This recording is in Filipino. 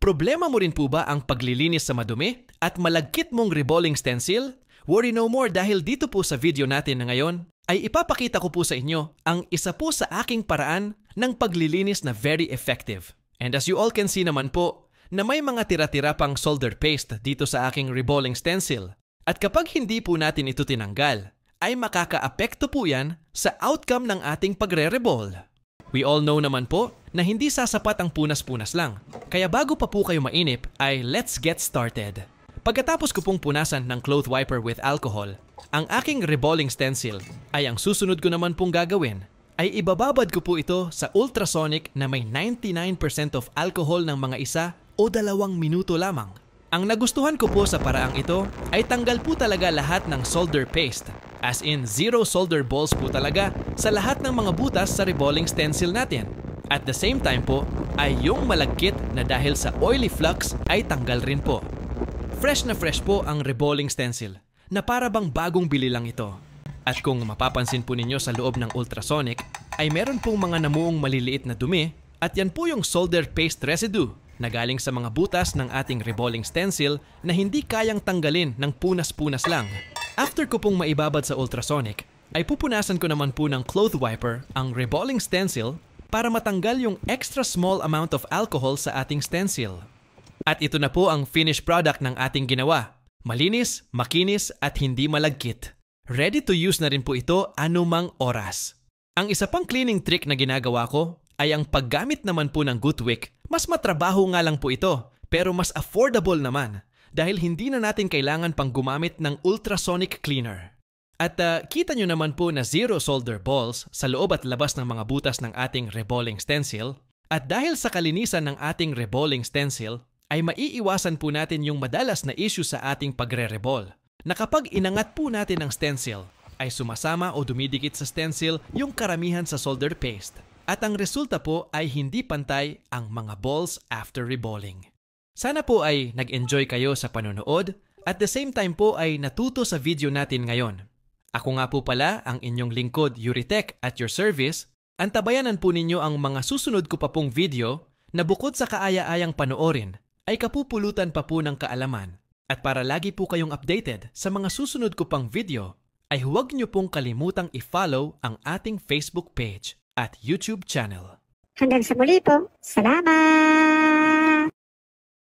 Problema mo rin po ba ang paglilinis sa madumi at malagkit mong reballing stencil? Worry no more dahil dito po sa video natin na ngayon ay ipapakita ko po sa inyo ang isa po sa aking paraan ng paglilinis na very effective. And as you all can see naman po, na may mga tira-tira pang solder paste dito sa aking reballing stencil. At kapag hindi po natin ito tinanggal, ay makaka-apekto po yan sa outcome ng ating pagre-reball. We all know naman po na hindi sasapat ang punas-punas lang. Kaya bago pa po kayo mainip ay let's get started. Pagkatapos ko pong punasan ng cloth wiper with alcohol, ang aking reballing stencil ay ang susunod ko naman pong gagawin ay ibababad ko po ito sa ultrasonic na may 99% of alcohol ng mga 1 o 2 minuto lamang. Ang nagustuhan ko po sa paraang ito ay tanggal po talaga lahat ng solder paste, as in 0 solder balls po talaga sa lahat ng mga butas sa reballing stencil natin. At the same time po ay yung malagkit na dahil sa oily flux ay tanggal rin po. Fresh na fresh po ang reballing stencil na para bang bagong bili lang ito. At kung mapapansin po ninyo sa loob ng ultrasonic ay meron pong mga namuong maliliit na dumi at yan po yung solder paste residue na galing sa mga butas ng ating reballing stencil na hindi kayang tanggalin ng punas-punas lang. After ko pong maibabad sa ultrasonic ay pupunasan ko naman po ng cloth wiper ang reballing stencil para matanggal yung extra small amount of alcohol sa ating stencil. At ito na po ang finished product ng ating ginawa. Malinis, makinis at hindi malagkit. Ready to use na rin po ito anumang oras. Ang isa pang cleaning trick na ginagawa ko ay ang paggamit naman po ng Goodwick. Mas matrabaho nga lang po ito, pero mas affordable naman dahil hindi na natin kailangan pang gumamit ng ultrasonic cleaner. At kita nyo naman po na 0 solder balls sa loob at labas ng mga butas ng ating reballing stencil. At dahil sa kalinisan ng ating reballing stencil, ay maiiwasan po natin yung madalas na issue sa ating pagre-reball. Na kapag inangat po natin ang stencil, ay sumasama o dumidikit sa stencil yung karamihan sa solder paste. At ang resulta po ay hindi pantay ang mga balls after reballing. Sana po ay nag-enjoy kayo sa panonood at the same time po ay natuto sa video natin ngayon. Ako nga po pala ang inyong lingkod Yuritech at your service. Antabayanan po ninyo ang mga susunod ko pa pong video na bukod sa kaaya-ayang panoorin ay kapupulutan pa po ng kaalaman. At para lagi po kayong updated sa mga susunod ko pang video, ay huwag niyo pong kalimutang i-follow ang ating Facebook page at YouTube channel. Hanggang sa muli po. Salamat!